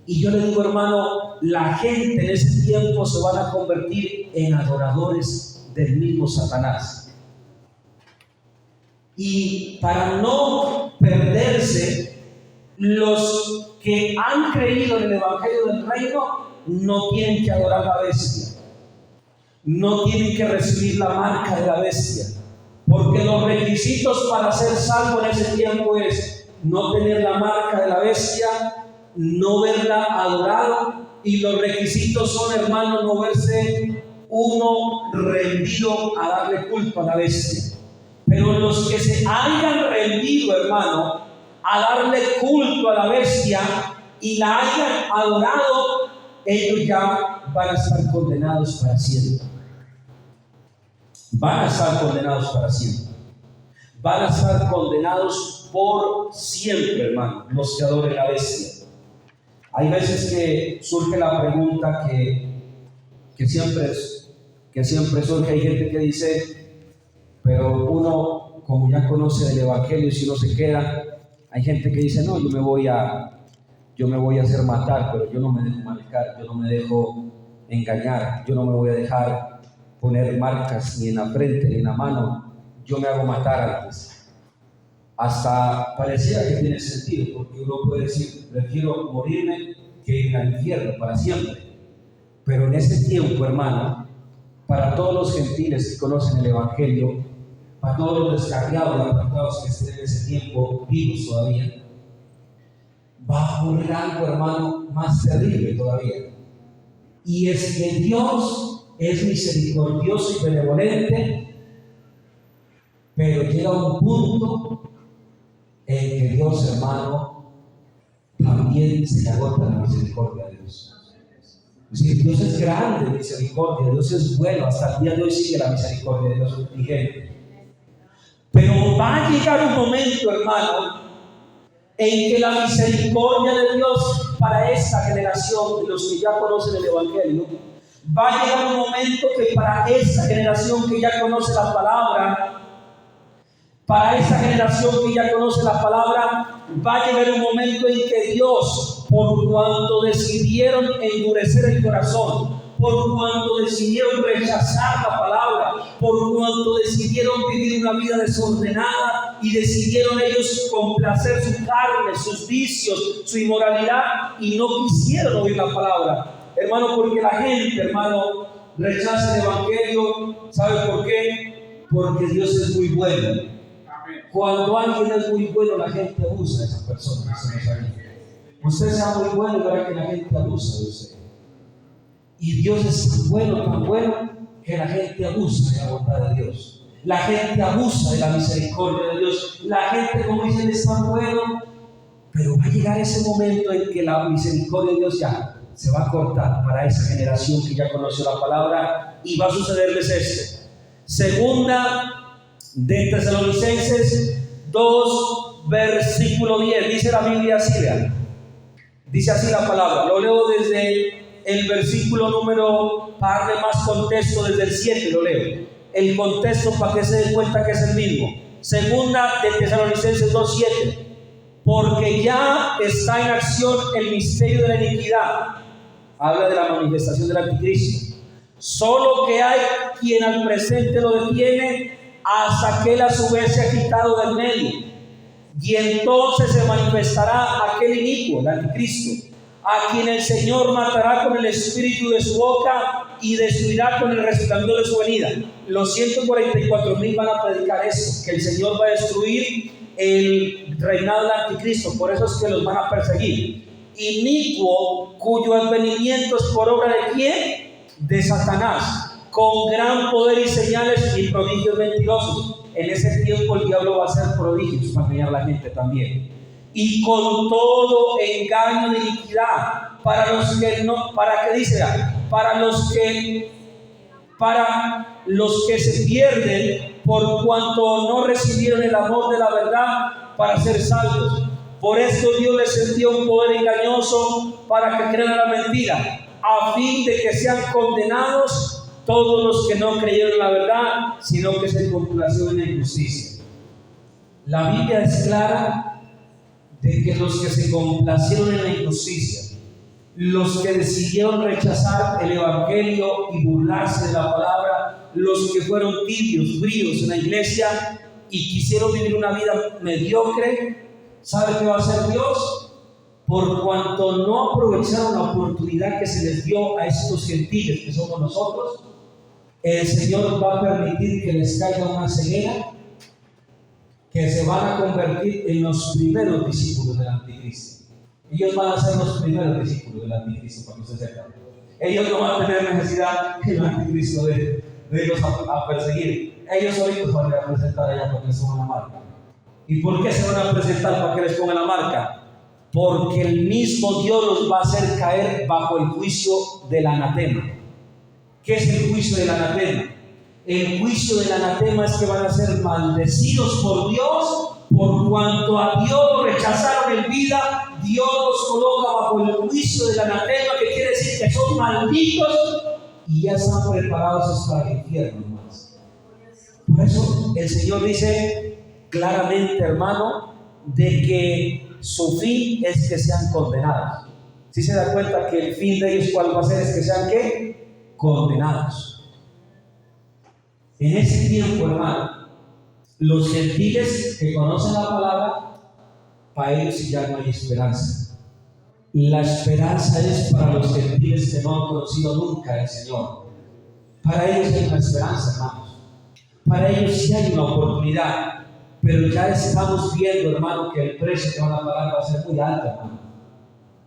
Y yo le digo, hermano, la gente en ese tiempo se van a convertir en adoradores del mismo Satanás. Y para no perderse, los que han creído en el evangelio del reino no tienen que adorar a la bestia, no tienen que recibir la marca de la bestia, porque los requisitos para ser salvo en ese tiempo es no tener la marca de la bestia, no verla adorada y los requisitos son, hermano, no verse uno rendido a darle culto a la bestia. Pero los que se hayan rendido, hermano, a darle culto a la bestia y la hayan adorado, ellos ya van a estar condenados para siempre. Van a estar condenados para siempre. Van a estar condenados por siempre, hermano, los que adoren la bestia. Hay veces que surge la pregunta que siempre surge. Hay gente que dice, pero uno, como ya conoce del Evangelio, si uno se queda, hay gente que dice, no, yo me voy a hacer matar, pero yo no me dejo marcar, yo no me dejo engañar, yo no me voy a dejar poner marcas ni en la frente ni en la mano, yo me hago matar antes. Hasta pareciera que tiene sentido, porque uno puede decir, prefiero morirme que ir al infierno para siempre. Pero en ese tiempo, hermano, para todos los gentiles que conocen el Evangelio, para todos los descarriados y apartados que estén en ese tiempo vivos todavía, va a ocurrir algo, hermano, más terrible todavía. Y es que Dios es misericordioso y benevolente, pero llega un punto en que Dios, hermano, también se le agota la misericordia de Dios. Es decir, Dios es grande en misericordia, Dios es bueno, hasta el día de hoy sigue la misericordia de Dios vigente. Pero va a llegar un momento, hermano, en que la misericordia de Dios para esta generación, de los que ya conocen el Evangelio, va a llegar un momento que para esta generación que ya conoce la palabra, para esa generación que ya conoce la palabra, va a llegar un momento en que Dios, por cuanto decidieron endurecer el corazón, por cuanto decidieron rechazar la palabra, por cuanto decidieron vivir una vida desordenada y decidieron ellos complacer su carne, sus vicios, su inmoralidad, y no quisieron oír la palabra. Hermano, porque la gente, hermano, rechaza el Evangelio. ¿Sabe por qué? Porque Dios es muy bueno. Cuando alguien es muy bueno, la gente abusa de esa persona. Usted sea muy bueno y verá que la gente abusa de usted. Y Dios es tan bueno, que la gente abusa de la bondad de Dios. La gente abusa de la misericordia de Dios. La gente, como dicen, es tan bueno, pero va a llegar ese momento en que la misericordia de Dios ya se va a cortar para esa generación que ya conoció la palabra, y va a sucederles esto. Segunda de Tesalonicenses 2, versículo 10, dice la Biblia así, vean. Dice así la palabra, lo leo desde el versículo número, para darle más contexto, desde el 7 lo leo. El contexto para que se den cuenta que es el mismo. Segunda de Tesalonicenses 2:7. Porque ya está en acción el misterio de la iniquidad. Habla de la manifestación del anticristo. Solo que hay quien al presente lo detiene hasta que él a su vez se ha quitado del medio. Y entonces se manifestará aquel inicuo, el anticristo, a quien el Señor matará con el espíritu de su boca y destruirá con el resplandor de su venida. Los 144,000 van a predicar eso, que el Señor va a destruir el reinado del anticristo. Por eso es que los van a perseguir. Inicuo, cuyo advenimiento es por obra de ¿quién? De Satanás, con gran poder y señales y prodigios mentirosos. En ese tiempo el diablo va a hacer prodigios para engañar a la gente también. Y con todo engaño de iniquidad, para los que no, para que dice, para los que se pierden por cuanto no recibieron el amor de la verdad para ser salvos. Por esto Dios les envió un poder engañoso para que crean la mentira, a fin de que sean condenados todos los que no creyeron la verdad, sino que se complacieron en la injusticia. La Biblia es clara de que los que se complacieron en la injusticia, los que decidieron rechazar el Evangelio y burlarse de la palabra, los que fueron tibios, fríos en la iglesia y quisieron vivir una vida mediocre, ¿sabe qué va a hacer Dios? Por cuanto no aprovecharon la oportunidad que se les dio a estos gentiles que somos nosotros, el Señor va a permitir que les caiga una ceguera, que se van a convertir en los primeros discípulos del anticristo. Ellos van a ser los primeros discípulos del anticristo, para que usted sepa. Ellos no van a tener necesidad el anticristo de irlos a perseguir. Ellos solitos van a ir a presentar allá para que les pongan la marca. ¿Y por qué se van a presentar para que les pongan la marca? Porque el mismo Dios los va a hacer caer bajo el juicio del anatema. ¿Qué es el juicio del anatema? El juicio del anatema es que van a ser maldecidos por Dios, por cuanto a Dios lo rechazaron en vida. Dios los coloca bajo el juicio del anatema, que quiere decir que son malditos y ya están preparados para el infierno más. Por eso el Señor dice claramente, hermano, de que su fin es que sean condenados. Si se da cuenta que el fin de ellos, ¿cuál va a ser? Es que sean ¿qué? Condenados. En ese tiempo, hermano, los gentiles que conocen la palabra, para ellos ya no hay esperanza. La esperanza es para los gentiles que no han conocido nunca al Señor. Para ellos hay una esperanza, hermanos. Para ellos sí hay una oportunidad. Pero ya estamos viendo, hermano, que el precio que van a pagar va a ser muy alto, hermano.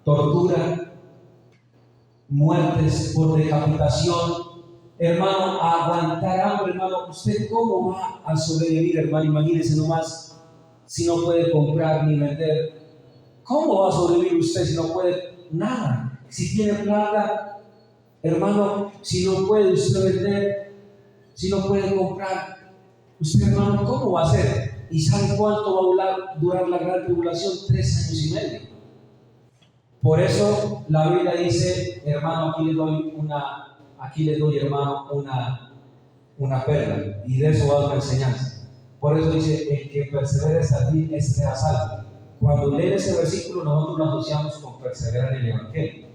Tortura, muertes por decapitación. Hermano, aguantar hambre, hermano. ¿Usted cómo va a sobrevivir, hermano? Imagínese nomás, si no puede comprar ni vender. ¿Cómo va a sobrevivir usted si no puede nada? Si tiene plata, hermano, si no puede usted vender, si no puede comprar, usted, hermano, ¿cómo va a hacer? ¿Y sabe cuánto va a durar la gran tribulación? 3 años y medio. Por eso la Biblia dice, hermano, aquí le doy, hermano, una perla, y de eso va una enseñanza. Por eso dice, el que persevera hasta el fin, ese será salvo. Cuando leen ese versículo, nosotros lo asociamos con perseverar en el Evangelio.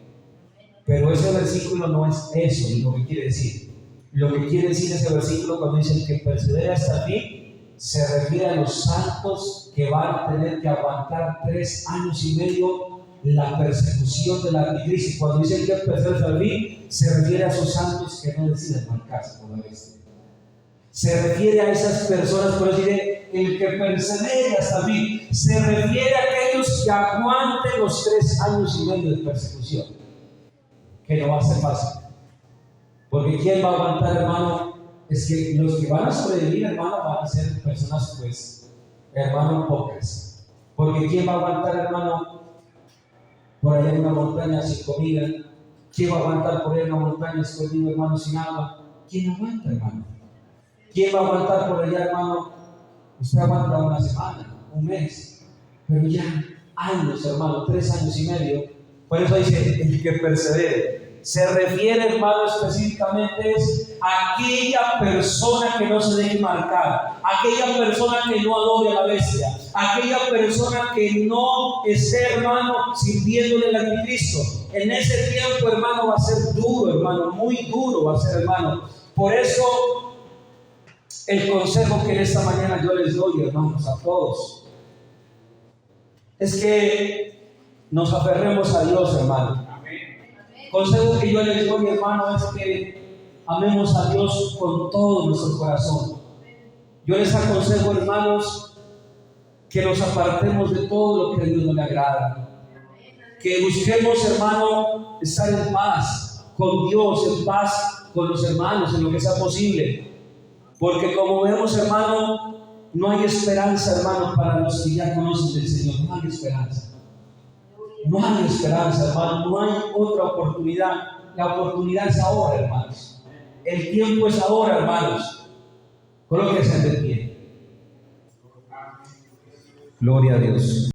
Pero ese versículo no es eso, lo que quiere decir. Lo que quiere decir ese versículo cuando dice el que persevera hasta el fin, se refiere a los santos que van a tener que aguantar 3 años y medio la persecución del anticristo. Cuando dice el que persevera hasta el fin, se refiere a esos santos que no deciden marcarse por la bestia. Se refiere a esas personas, por decir, el que persevere hasta el fin, se refiere a aquellos que aguanten los 3 años y medio de persecución, que no va a ser fácil. Porque ¿quién va a aguantar, hermano? Es que los que van a sobrevivir, hermano, van a ser personas, pues, hermano, pocas. Porque ¿quién va a aguantar, hermano, por allá en una montaña sin comida? ¿Quién va a aguantar por allá en una montaña escondido, hermano, sin agua? ¿Quién aguanta, hermano? ¿Quién va a aguantar por allá, hermano? Usted aguanta una semana, un mes, pero ya años, hermano, 3 años y medio. Por eso dice, el que persevere. Se refiere, hermano, específicamente es a aquella persona que no se deje marcar, aquella persona que no adore a la bestia, aquella persona que no esté, hermano, sirviéndole al anticristo. En ese tiempo, hermano, va a ser duro, hermano, muy duro va a ser, hermano. Por eso, el consejo que en esta mañana yo les doy, hermanos, a todos, es que nos aferremos a Dios, hermano. Consejo que yo les doy, hermano, es que amemos a Dios con todo nuestro corazón. Yo les aconsejo, hermanos, que nos apartemos de todo lo que a Dios no le agrada. Que busquemos, hermano, estar en paz con Dios, en paz con los hermanos, en lo que sea posible. Porque como vemos, hermano, no hay esperanza, hermano, para los que ya conocen del Señor. No hay esperanza. No hay esperanza, hermano, no hay otra oportunidad. La oportunidad es ahora, hermanos. El tiempo es ahora, hermanos. Colóquense de pie. Gloria a Dios.